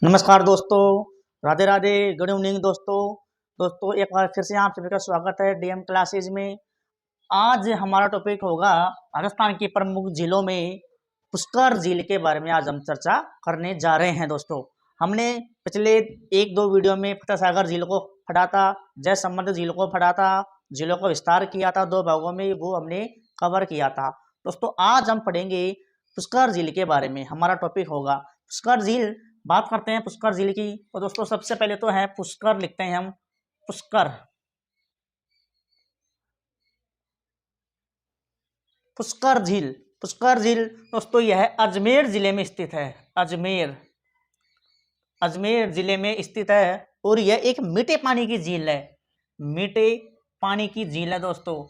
नमस्कार दोस्तों, Radhe Radhe, good evening दोस्तों एक बार फिर से आप सभी का स्वागत है डीएम क्लासेज में। आज हमारा टॉपिक होगा राजस्थान की प्रमुख झीलों में पुष्कर झील के बारे में। आज हम चर्चा करने जा रहे हैं दोस्तों। हमने पिछले एक दो वीडियो में फतेह सागर झील को पढ़ा था, जयसमंद झील को पढ़ा था, झीलों को विस्तार किया था दो भागों में, वो हमने कवर किया था। दोस्तों आज हम पढ़ेंगे पुष्कर झील के बारे में। हमारा टॉपिक होगा पुष्कर झील। बात करते हैं पुष्कर झील की, तो दोस्तों सबसे पहले तो है पुष्कर, लिखते हैं हम पुष्कर। पुष्कर झील दोस्तों यह अजमेर जिले में स्थित है। अजमेर जिले में स्थित है और यह एक मीठे पानी की झील है। मीठे पानी की झील है दोस्तों।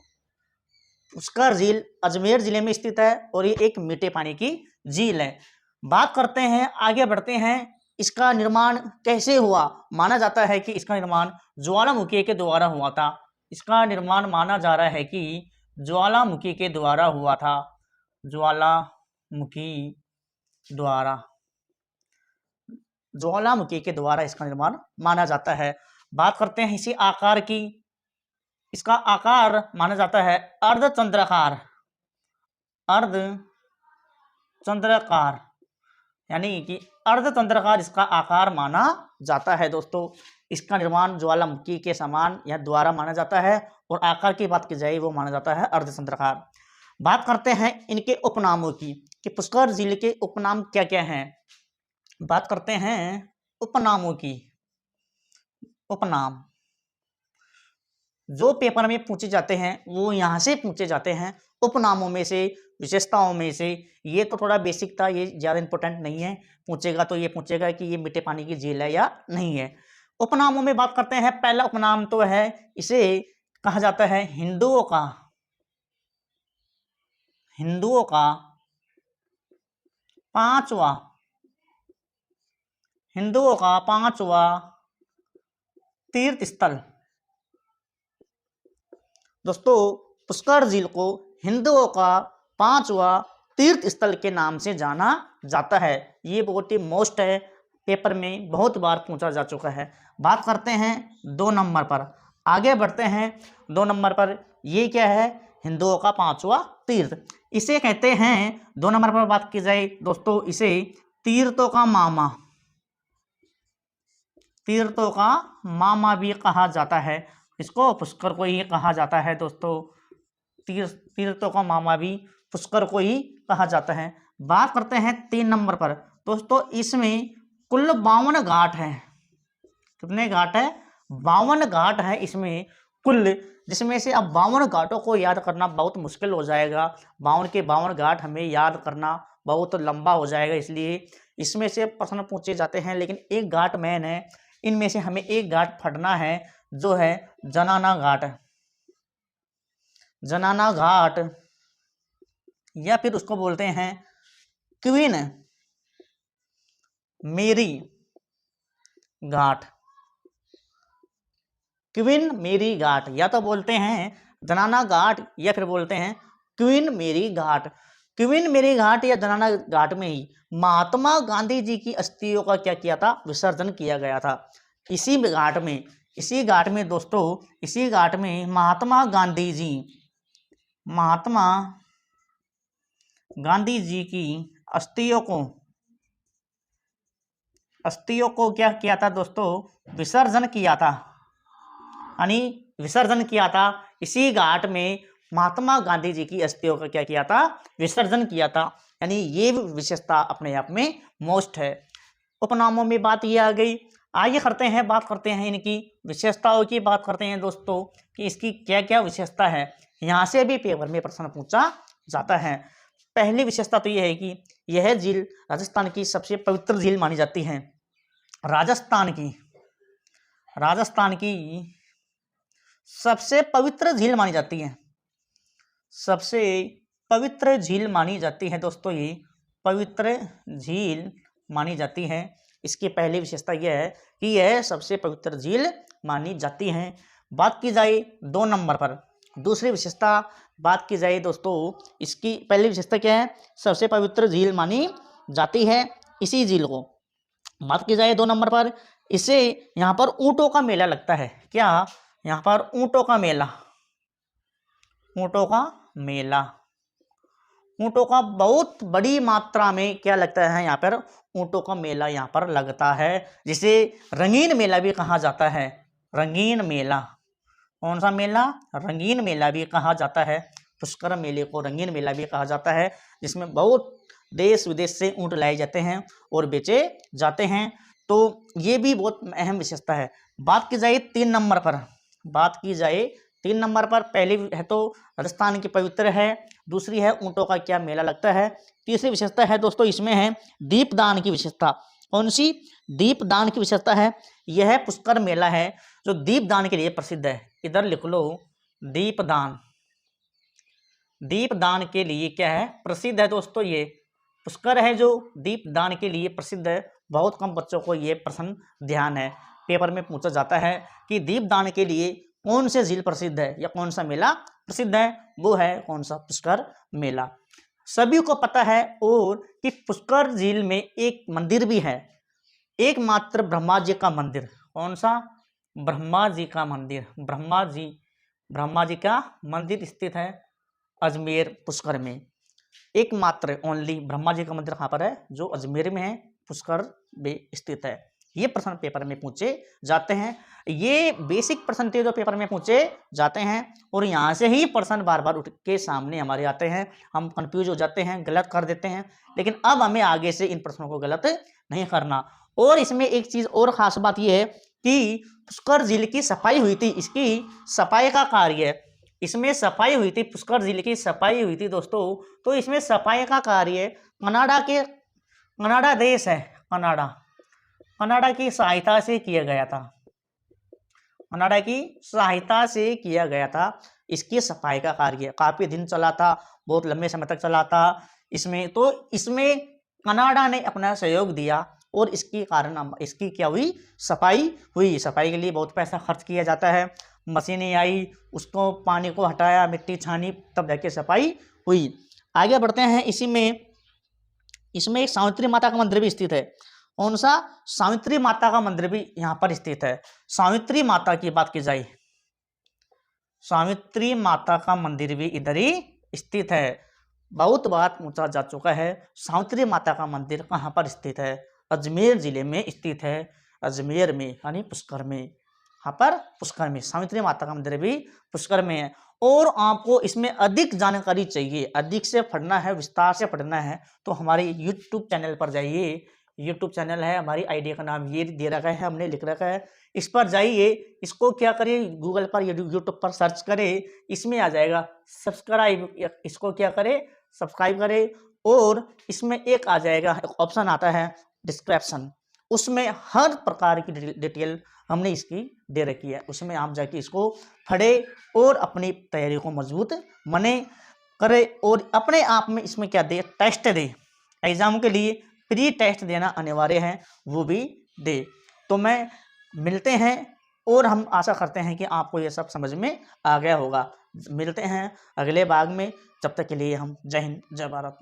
पुष्कर झील अजमेर जिले में स्थित है और ये एक मीठे पानी की झील है। बात करते हैं, आगे बढ़ते हैं, इसका निर्माण कैसे हुआ। माना जाता है कि इसका निर्माण ज्वालामुखी के द्वारा हुआ था। इसका निर्माण माना जा रहा है कि ज्वालामुखी के द्वारा हुआ था। ज्वालामुखी के द्वारा इसका निर्माण माना जाता है। बात करते हैं इसी आकार की। इसका आकार माना जाता है अर्धचंद्राकार, यानी कि अर्धचंद्राकार इसका आकार माना जाता है दोस्तों। इसका निर्माण ज्वालामुखी के समान या द्वारा माना जाता है और आकार की बात की जाए वो माना जाता है अर्धचंद्राकार। बात करते हैं इनके उपनामों की कि पुष्कर झील के उपनाम क्या क्या हैं। बात करते हैं उपनामों की। उपनाम जो पेपर में पूछे जाते हैं वो यहाँ से पूछे जाते हैं। उपनामों में से, विशेषताओं में से, ये तो थोड़ा बेसिक था, ये ज़्यादा इंपॉर्टेंट नहीं है। पूछेगा तो ये पूछेगा कि ये मीठे पानी की झील है या नहीं है। उपनामों में बात करते हैं, पहला उपनाम तो है, इसे कहा जाता है हिंदुओं का पांचवा तीर्थ स्थल। दोस्तों पुष्कर झील को हिंदुओं का पांचवा तीर्थ स्थल के नाम से जाना जाता है। ये बहुत ही मोस्ट है, पेपर में बहुत बार पूछा जा चुका है। बात करते हैं 2 नंबर पर, आगे बढ़ते हैं। 2 नंबर पर ये क्या है, हिंदुओं का पांचवा तीर्थ। इसे कहते हैं, 2 नंबर पर बात की जाए दोस्तों, इसे तीर्थों का मामा भी कहा जाता है। इसको पुष्कर को ही कहा जाता है दोस्तों। तीर्थों का मामा भी पुष्कर को ही कहा जाता है। बात करते हैं 3 नंबर पर दोस्तों, इसमें कुल 52 घाट हैं। कितने घाट है? 52 घाट है इसमें कुल, जिसमें से अब 52 घाटों को याद करना बहुत मुश्किल हो जाएगा। 52 के 52 घाट हमें याद करना बहुत लंबा हो जाएगा, इसलिए इसमें से प्रश्न पूछे जाते हैं। लेकिन एक घाट मेन है, इनमें से हमें एक घाट पढ़ना है, जो है जनाना घाट, या फिर उसको बोलते हैं क्वीन मेरी घाट, या तो बोलते हैं जनाना घाट या फिर बोलते हैं क्वीन मेरी घाट। क्वीन मेरी घाट या जनाना घाट में ही महात्मा गांधी जी की अस्थियों का क्या किया था? विसर्जन किया गया था। इसी घाट में दोस्तों, इसी घाट में महात्मा गांधी जी की अस्थियों को क्या किया था दोस्तों? विसर्जन किया था। इसी घाट में महात्मा गांधी जी की अस्थियों का क्या किया था? विसर्जन किया था। यानी ये विशेषता अपने आप में मोस्ट है। उपनामों में बात ये आ गई। आगे बात करते हैं इनकी विशेषताओं की। बात करते हैं दोस्तों कि इसकी क्या क्या विशेषता है। यहाँ से भी पेपर में प्रश्न पूछा जाता है। पहली विशेषता तो यह है कि यह झील राजस्थान की सबसे पवित्र झील मानी जाती है। राजस्थान की सबसे पवित्र झील मानी जाती है। सबसे पवित्र झील मानी जाती है दोस्तों, ये पवित्र झील मानी जाती है। इसकी पहली विशेषता यह है कि यह सबसे पवित्र झील मानी जाती है। बात की जाए 2 नंबर पर, दूसरी विशेषता बात की जाए दोस्तों, इसकी पहली विशेषता क्या है? सबसे पवित्र झील मानी जाती है इसी झील को। बात की जाए 2 नंबर पर, इसे यहाँ पर ऊँटों का मेला लगता है। क्या? यहाँ पर ऊँटों का मेला, ऊँटों का मेला, ऊँटों का बहुत बड़ी मात्रा में क्या लगता है यहाँ पर, ऊँटों का मेला यहाँ पर लगता है, जिसे रंगीन मेला भी कहा जाता है। रंगीन मेला, कौन सा मेला? रंगीन मेला भी कहा जाता है। पुष्कर मेले को रंगीन मेला भी कहा जाता है, जिसमें बहुत देश विदेश से ऊँट लाए जाते हैं और बेचे जाते हैं। तो ये भी बहुत अहम विशेषता है। बात की जाए 3 नंबर पर, बात की जाए 3 नंबर पर, पहली है तो राजस्थान की पवित्र है, दूसरी है ऊँटों का क्या मेला लगता है, तीसरी विशेषता है दोस्तों इसमें है दीपदान की विशेषता। कौन सी? दीपदान की विशेषता है। यह पुष्कर मेला है जो दीपदान के लिए प्रसिद्ध है। इधर लिख लो, दीपदान, दीपदान के लिए क्या है? प्रसिद्ध है दोस्तों। ये पुष्कर है जो दीपदान के लिए प्रसिद्ध है। बहुत कम बच्चों को ये प्रश्न ध्यान है, पेपर में पूछा जाता है कि दीपदान के लिए कौन से झील प्रसिद्ध है या कौन सा मेला प्रसिद्ध है, वो है कौन सा? पुष्कर मेला। सभी को पता है और कि पुष्कर झील में एक मंदिर भी है, एकमात्र ब्रह्मा जी का मंदिर। कौन सा? ब्रह्मा जी का मंदिर। ब्रह्मा जी का मंदिर स्थित है अजमेर पुष्कर में। एकमात्र ओनली ब्रह्मा जी का मंदिर कहाँ पर है? जो अजमेर में है, पुष्कर में स्थित है। ये प्रश्न पेपर में पूछे जाते हैं। ये बेसिक प्रश्न थे जो पेपर में पूछे जाते हैं और यहाँ से ही प्रश्न बार बार उठ के सामने हमारे आते हैं। हम कंफ्यूज हो जाते हैं, गलत कर देते हैं, लेकिन अब हमें आगे से इन प्रश्नों को गलत नहीं करना। और इसमें एक चीज़ और ख़ास बात यह है कि पुष्कर झील की सफाई हुई थी, इसकी सफाई का कार्य, इसमें सफाई हुई थी, पुष्कर झील की सफाई हुई थी दोस्तों। तो इसमें सफाई का कार्य कनाडा देश है, कनाडा की सहायता से किया गया था। कनाडा की सहायता से किया गया था। इसकी सफाई का कार्य काफ़ी दिन चला था, बहुत लंबे समय तक चला था इसमें कनाडा ने अपना सहयोग दिया और इसके कारण इसकी क्या हुई? सफाई हुई। सफाई के लिए बहुत पैसा खर्च किया जाता है, मशीनें आई, उसको पानी को हटाया, मिट्टी छानी, तब जाके सफाई हुई। आगे बढ़ते हैं। इसमें एक सावित्री माता का मंदिर भी स्थित है। कौन सा? सावित्री माता का मंदिर भी यहाँ पर स्थित है। सावित्री माता की बात की जाए, सावित्री माता का मंदिर भी इधर ही स्थित है। बहुत बार पूछा जा चुका है, सावित्री माता का मंदिर कहाँ पर स्थित है? अजमेर जिले में स्थित है, अजमेर में यानी पुष्कर में। यहाँ पर पुष्कर में सावित्री माता का मंदिर भी पुष्कर में है। और आपको इसमें अधिक जानकारी चाहिए, अधिक से पढ़ना है, विस्तार से पढ़ना है, तो हमारे YouTube चैनल पर जाइए। YouTube चैनल है, हमारी आईडी का नाम ये दे रखा है, हमने लिख रखा है, इस पर जाइए। इसको क्या करिए, गूगल पर या यूट्यूब पर सर्च करें, इसमें आ जाएगा सब्सक्राइब। इसको क्या करें? सब्सक्राइब करें। और इसमें एक आ जाएगा, एक ऑप्शन आता है डिस्क्रिप्शन, उसमें हर प्रकार की डिटेल हमने इसकी दे रखी है। उसमें आप जाके इसको पढ़े और अपनी तैयारी को मजबूत बने करे और अपने आप में इसमें क्या दे? टेस्ट दे। एग्जाम के लिए प्री टेस्ट देना अनिवार्य है, वो भी दे। तो मैं मिलते हैं और हम आशा करते हैं कि आपको ये सब समझ में आ गया होगा। मिलते हैं अगले भाग में, जब तक के लिए हम जय हिंद, जय भारत।